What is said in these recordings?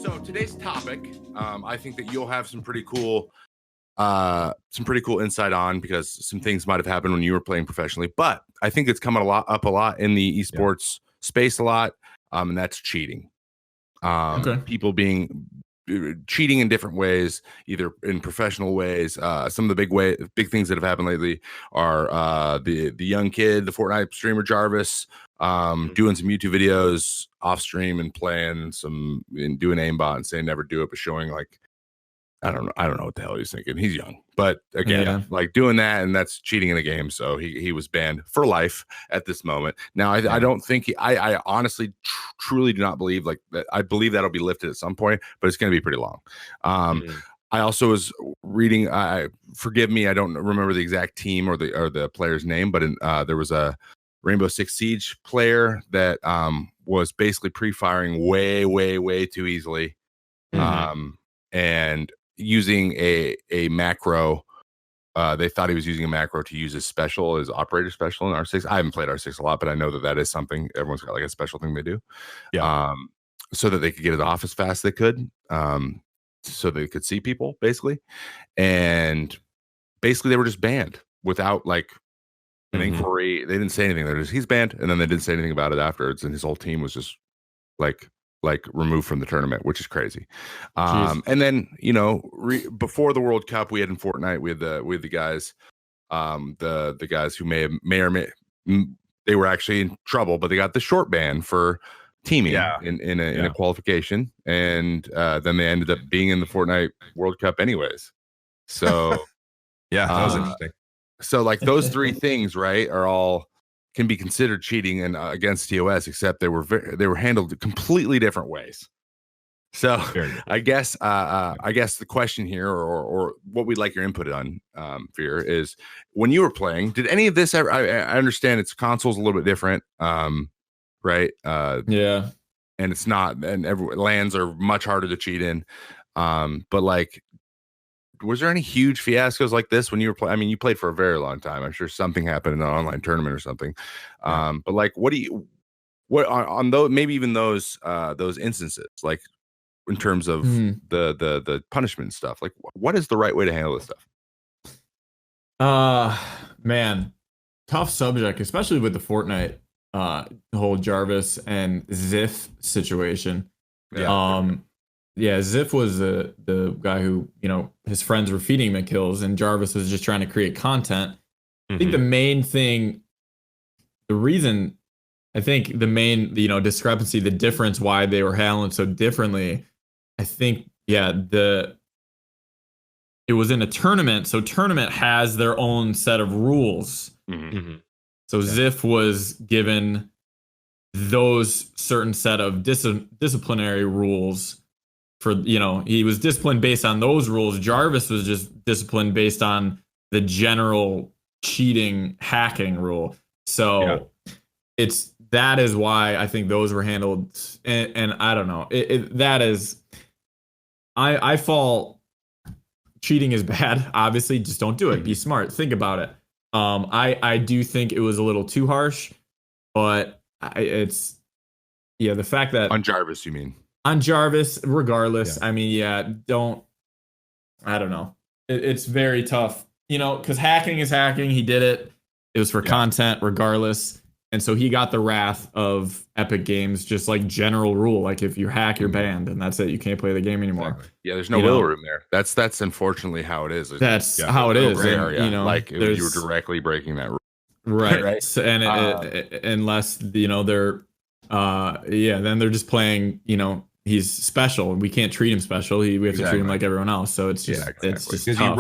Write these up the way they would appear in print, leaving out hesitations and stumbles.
So today's topic, I think that you'll have some pretty cool insight on, because some things might have happened when you were playing professionally. But I think it's coming up a lot in the esports space a lot, and that's cheating. People being cheating in different ways, either in professional ways. Some of the big things that have happened lately are the young kid, the Fortnite streamer Jarvis, doing some YouTube videos off stream and playing and doing aimbot and saying never do it, but showing like I don't know what the hell he's thinking. He's young, but again, like doing that, and that's cheating in a game. So he was banned for life at this moment. Now, I don't think I honestly truly do not believe like that. I believe that'll be lifted at some point, but it's going to be pretty long. I also was reading. Forgive me, I don't remember the exact team or the player's name, but there was a Rainbow Six Siege player that was basically pre-firing way too easily, and using a macro. They thought he was using a macro to use his operator special in R6. I haven't played R6 a lot, but I know that is something. Everyone's got like a special thing they do. So that they could get it off as fast as they could. So they could see people basically. And basically they were just banned without like an inquiry. They didn't say anything. They're just, he's banned. And then they didn't say anything about it afterwards. And his whole team was just like removed from the tournament, which is crazy. And then, before the World Cup, we had in Fortnite, we had the guys, the guys who may they were actually in trouble, but they got the short ban for teaming in a qualification. And then they ended up being in the Fortnite World Cup anyways. So that was interesting. So like those three things, right, are all can be considered cheating and against TOS, except they were handled completely different ways. So I guess the question here, or what we'd like your input on, Fear, is when you were playing, did any of this ever? I understand it's consoles a little bit different, right? And it's not, and lands are much harder to cheat in, but like, was there any huge fiascos like this when you were playing? I mean, you played for a very long time. I'm sure something happened in an online tournament or something. But like, what on those, maybe even those instances, like in terms of the punishment stuff, like what is the right way to handle this stuff? Man, tough subject, especially with the Fortnite, whole Jarvis and Ziff situation. Ziff was the guy who, his friends were feeding him kills, and Jarvis was just trying to create content. I think the main thing, the main, discrepancy, the difference why they were handled so differently, I think, it was in a tournament. So tournament has their own set of rules. So Ziff was given those certain set of disciplinary rules. For he was disciplined based on those rules. Jarvis was just disciplined based on the general cheating hacking rule. So that is why I think those were handled. And I don't know. That is, I fall. Cheating is bad. Obviously, just don't do it. Be smart. Think about it. I do think it was a little too harsh, but the fact that on Jarvis, you mean? On Jarvis, regardless, I mean, I don't know. It's very tough, because hacking is hacking. He did it. It was for content, regardless. And so he got the wrath of Epic Games, just like general rule. Like if you hack, you're banned, and that's it. You can't play the game anymore. Exactly. Yeah, there's no wiggle room there. That's unfortunately how it is. That's how it is. And, like if you were directly breaking that rule. Right. So, and unless, they're, then they're just playing, he's special. We can't treat him special. We have to treat him like everyone else. So it's just it's just because tough.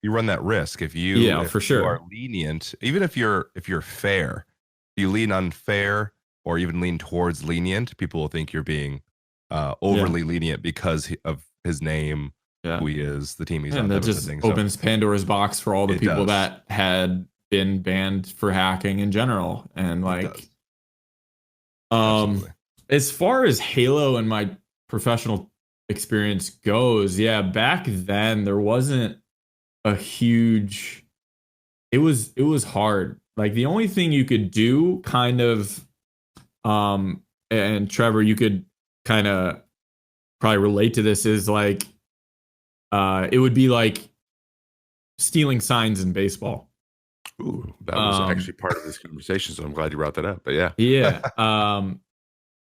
you run that risk if you for sure you are lenient, even if you're fair, if you lean unfair or even lean towards lenient, people will think you're being overly lenient because of his name, who he is, the team he's on. And that just opens Pandora's box for all the people that had been banned for hacking in general. And like as far as Halo and my professional experience goes, back then there wasn't a huge, it was hard. Like the only thing you could do kind of, and Trevor, you could kind of probably relate to this is like, it would be like stealing signs in baseball. Ooh, that was actually part of this conversation, so I'm glad you brought that up. But yeah. Yeah.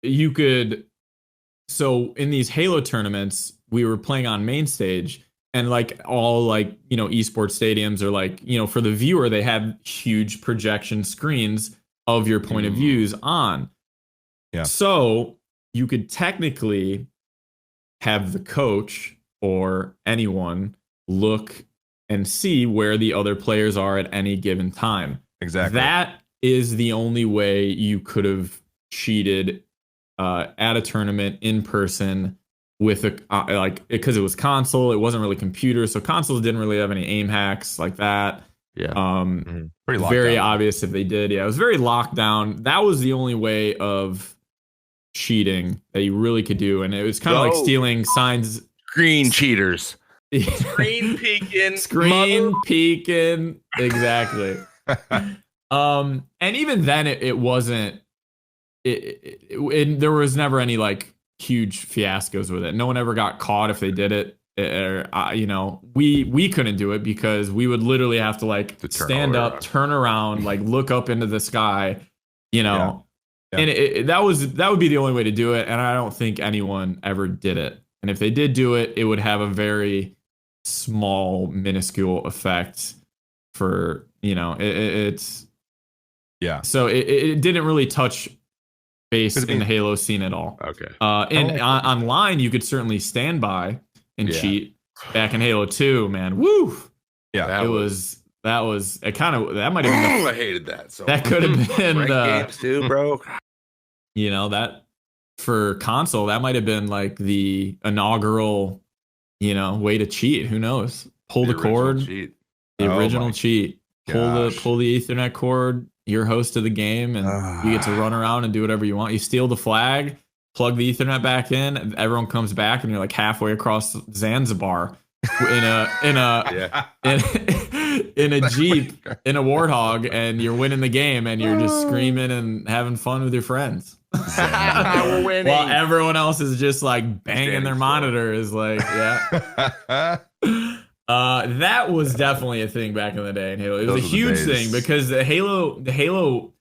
You could, so in these Halo tournaments, we were playing on main stage, and like all like, esports stadiums are like, for the viewer, they have huge projection screens of your point of views on. Yeah. So you could technically have the coach or anyone look and see where the other players are at any given time. Exactly. That is the only way you could have cheated at a tournament in person with because it was console. It wasn't really computer, so consoles didn't really have any aim hacks like that. Yeah. Pretty very down. Obvious if they did. Yeah, it was very locked down. That was the only way of cheating that you really could do, and it was kind of like stealing signs. Screen cheaters. Screen peeking. Exactly. And even then, it wasn't. There was never any like huge fiascos with it. No one ever got caught if they did it. We couldn't do it because we would literally have to like stand up, turn around, like look up into the sky, and that would be the only way to do it. And I don't think anyone ever did it. And if they did do it, it would have a very small, minuscule effect for, it's. Yeah. So it didn't really touch base in the Halo scene at all. Okay. Online, you could certainly stand by and cheat. Back in Halo 2, man. Woo! Yeah. That might have been I hated that. So that could have been games too, bro. That for console, that might have been like the inaugural, way to cheat. Who knows? Pull the cord. Cheat. The original cheat. Pull the Ethernet cord. You're host of the game, and you get to run around and do whatever you want. You steal the flag, plug the Ethernet back in, and everyone comes back, and you're like halfway across Zanzibar in a Jeep, in a Warthog, and you're winning the game, and you're just screaming and having fun with your friends. We're winning. While everyone else is just like banging their monitors, like, yeah. That was definitely a thing back in the day in Halo. It was a huge thing because the Halo,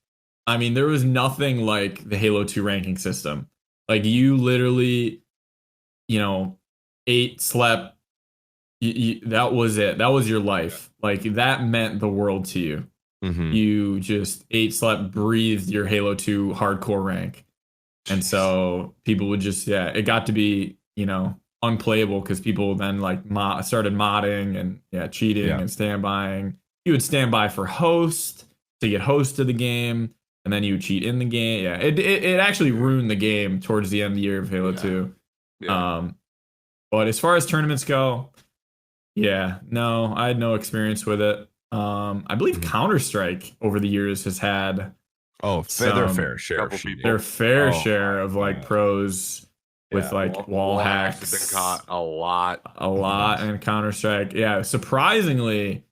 I mean, there was nothing like the Halo 2 ranking system. Like you literally, ate, slept. That was it. That was your life. Like that meant the world to you. Mm-hmm. You just ate, slept, breathed your Halo 2 hardcore rank. And so people would just, it got to be, unplayable because people then like started modding and cheating and standbying. You would stand by for host to get host to the game, and then you would cheat in the game. Yeah, it actually ruined the game towards the end of the year of Halo 2. Yeah. But as far as tournaments go, no, I had no experience with it. I believe Counter-Strike over the years has had their fair share. Their fair share of like pros. With like wall hacks have been caught a lot in Counter-Strike. Yeah, surprisingly,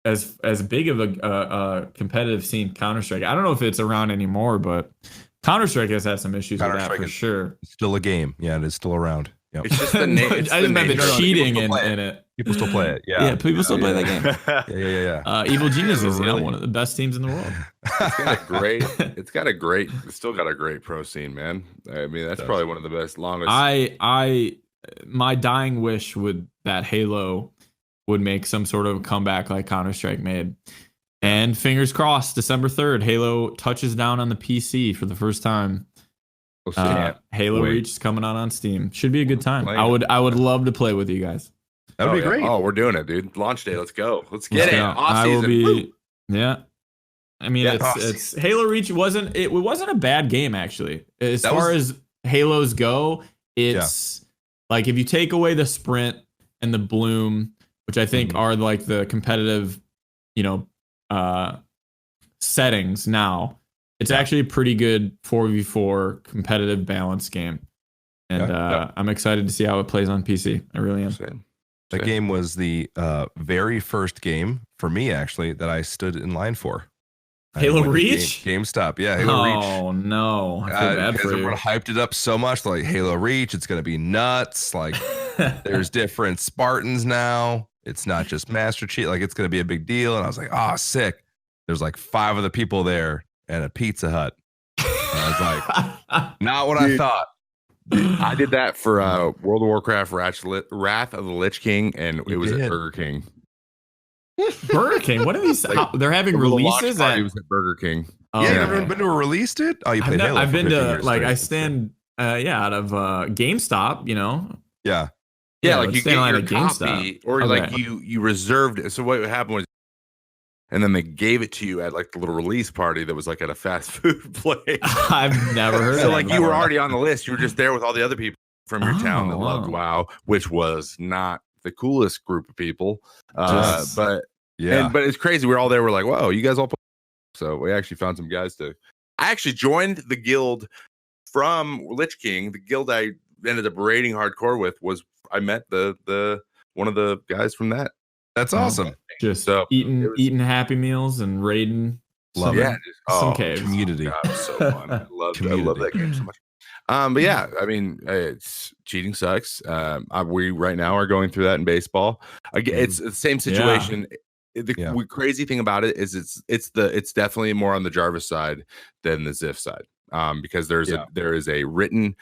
as big of a competitive scene, Counter-Strike. I don't know if it's around anymore, but Counter-Strike has had some issues with that for sure. It's still a game. Yeah, it is still around. Yep. It's just the name. I just meant the cheating in it. People still play it. Yeah, people still play that game. Yeah. Evil Geniuses, one of the best teams in the world. It's still got a great pro scene, man. I mean, that's probably one of the best, longest. My dying wish would that Halo would make some sort of comeback like Counter-Strike made. And fingers crossed, December 3rd, Halo touches down on the PC for the first time. Halo Reach is coming out on Steam. Should be a good time. I would love to play with you guys. That would be great. Oh, we're doing it, dude. Launch day. Let's go. Let's get it. I will be. Yeah. I mean, it's Halo Reach wasn't a bad game actually. As far as Halos go, it's like if you take away the sprint and the bloom, which I think are like the competitive, settings now. It's actually a pretty good 4v4 competitive balance game. And I'm excited to see how it plays on PC. I really am. Same. That game was the very first game for me, actually, that I stood in line for. Halo Reach? GameStop, yeah, Halo Reach. Oh no, I feel bad for you. Everyone hyped it up so much, like Halo Reach, it's gonna be nuts. Like, there's different Spartans now. It's not just Master Chief. Like, it's gonna be a big deal. And I was like, oh, sick. There's like 5 other people there and a Pizza Hut. And I was like, not what I thought. I did that for World of Warcraft Wrath of the Lich King, and it was at Burger King. Burger King? What are these? They're having releases at Burger King. Oh, yeah, you ever been to a release, dude? Oh, you played Halo. I've been to, like, I stand out of GameStop, you know? Yeah, like you get your copy, or like you reserved it. So what happened was, and then they gave it to you at like the little release party that was like at a fast food place. I've never heard of it. So like you were already on the list. You were just there with all the other people from your town that loved WoW, which was not the coolest group of people. But it's crazy. We're all there. We're like, whoa, you guys all play. So we actually found some guys I actually joined the guild from Lich King. The guild I ended up raiding hardcore with I met the one of the guys from that. That's awesome. Just eating Happy Meals and raiding. Love it. Some caves. Community. God, it was so fun. I love that game so much. But yeah, I mean, it's cheating sucks. We right now are going through that in baseball. Again, it's the same situation. Yeah. The crazy thing about it is it's definitely more on the Jarvis side than the Ziff side. Because there is a written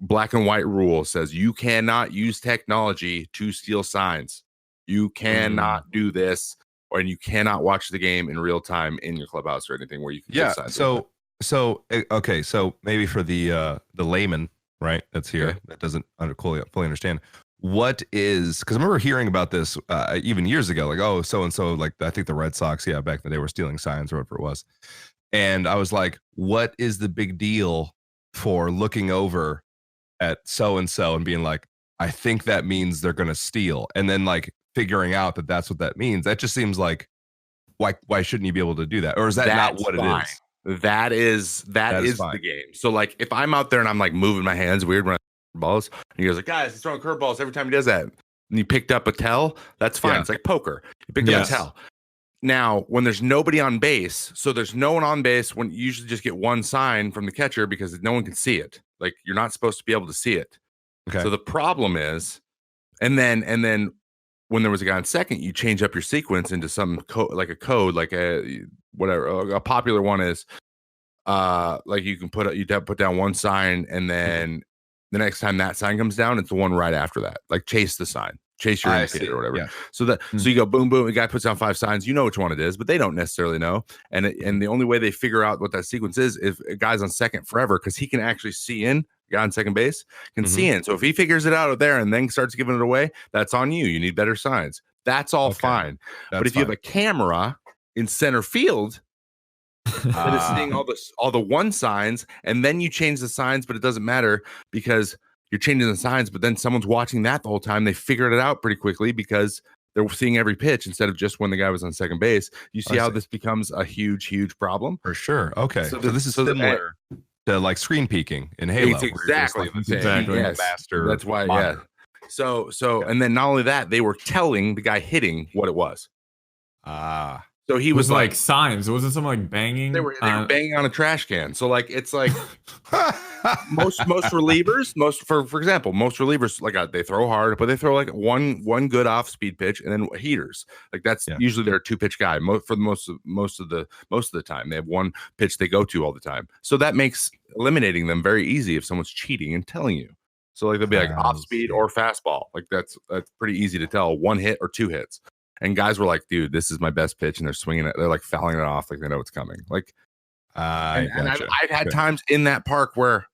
black and white rule says you cannot use technology to steal signs. You cannot do this, and you cannot watch the game in real time in your clubhouse or anything where you can get signs. So maybe for the layman, right, that's here, that doesn't fully understand, what is, because I remember hearing about this even years ago, like, oh, so and so, like, I think the Red Sox, back in the day, were stealing signs or whatever it was, and I was like, what is the big deal for looking over at so and so and being like, I think that means they're gonna steal, and then like figuring out that that's what that means? That just seems like, why shouldn't you be able to do that, or is that not what it is? That is the game. So like if I'm out there and I'm like moving my hands weird when I throw balls, and you guys like, guys, he's throwing curveballs every time he does that, and you picked up a tell, that's fine. It's like poker. You picked up a tell. Now, when there's nobody on base, so there's no one on base, when you usually just get one sign from the catcher because no one can see it. Like, you're not supposed to be able to see it. Okay. So the problem is, and then when there was a guy on second, you change up your sequence into some code, like a whatever. A popular one is like you can put down one sign, and then the next time that sign comes down, it's the one right after that. Like chase the sign, chase your indicator or whatever. Yeah. So you go boom boom. The guy puts down 5 signs. You know which one it is, but they don't necessarily know. And the only way they figure out what that sequence is if a guy's on second forever, because he can actually see in. Guy on second base can see in. So if he figures it out there and then starts giving it away, that's on you. You need better signs. That's all fine. But if you have a camera in center field that is seeing all the one signs, and then you change the signs, but it doesn't matter because you're changing the signs, but then someone's watching that the whole time. They figured it out pretty quickly because they're seeing every pitch instead of just when the guy was on second base. You see how this becomes a huge, huge problem? For sure. Okay. So this is similar to like screen peeking in Halo. It's exactly yes. Master. That's why, monitor. So, and then not only that, they were telling the guy hitting what it was. So he was like signs. Was it something like banging? They were banging on a trash can. So like it's like most relievers, for example, most relievers like they throw hard, but they throw like one good off speed pitch, and then heaters. Like that's usually their 2-pitch guy. For most of the time, they have one pitch they go to all the time. So that makes eliminating them very easy if someone's cheating and telling you. So like they'll be like off speed or fastball. Like that's pretty easy to tell. 1 hit or 2 hits. And guys were like, dude, this is my best pitch. And they're swinging it. They're like fouling it off. Like they know it's coming. Like, and I've had times in that park where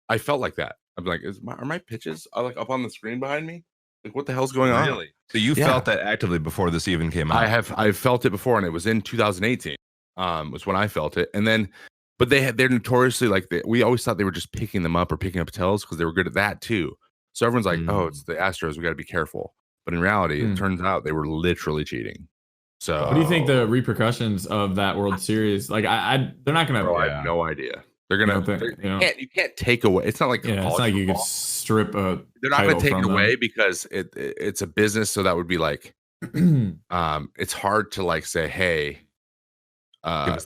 I felt like that. I'm like, are my pitches like up on the screen behind me? Like, what the hell's going on? Really? So you felt that actively before this even came out? I've felt it before. And it was in 2018 was when I felt it. And then, but they're notoriously like, we always thought they were just picking them up or picking up tells because they were good at that too. So everyone's like, oh, it's the Astros. We got to be careful. But in reality, it turns out they were literally cheating. So, what do you think the repercussions of that World Series? Like, they're not gonna. I have no idea. They're gonna. You can't take away. It's not like it's not like you could strip a. They're not gonna take it away because it's a business. So that would be like, it's hard to like say, hey,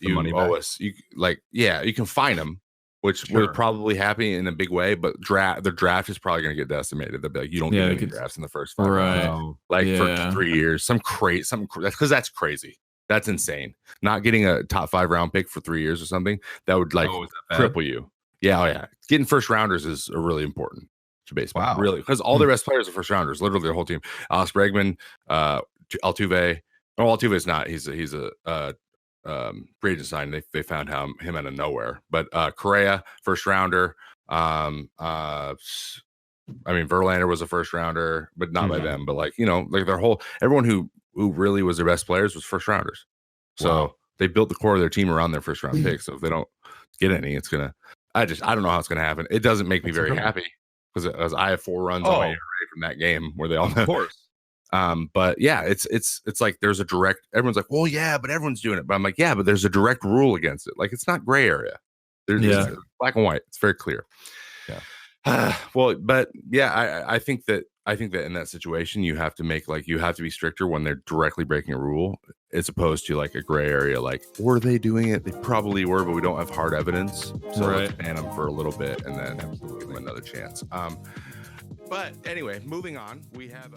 you money owe back. us. You you can fine them, which we're probably happy in a big way. But the draft is probably going to get decimated. They'll be like, you don't get any drafts in the first 5 rounds, for 3 years. Because that's crazy. That's insane. Not getting a top 5 round pick for 3 years or something that would cripple you. Yeah, getting first rounders is really important to baseball. Really, because all their best players are first rounders. Literally, their whole team. Alex Bregman, Altuve. No, Altuve's not. He's a free agent sign. They found him out of nowhere. But Correa, first rounder. Verlander was a first rounder, but not by them. But everyone who really was their best players was first rounders. So they built the core of their team around their first round picks. So if they don't get any, it's gonna. I don't know how it's gonna happen. It doesn't make me very happy because I have 4 runs on my ERA from that game where they all of course. But yeah, it's like there's a direct. Everyone's like, well, yeah, but everyone's doing it. But I'm like, yeah, but there's a direct rule against it. Like it's not gray area. It's black and white. It's very clear. Yeah. I think that in that situation you have to be stricter when they're directly breaking a rule as opposed to like a gray area. Like, were they doing it? They probably were, but we don't have hard evidence. So let's ban them for a little bit and then give them another chance. But anyway, moving on. We have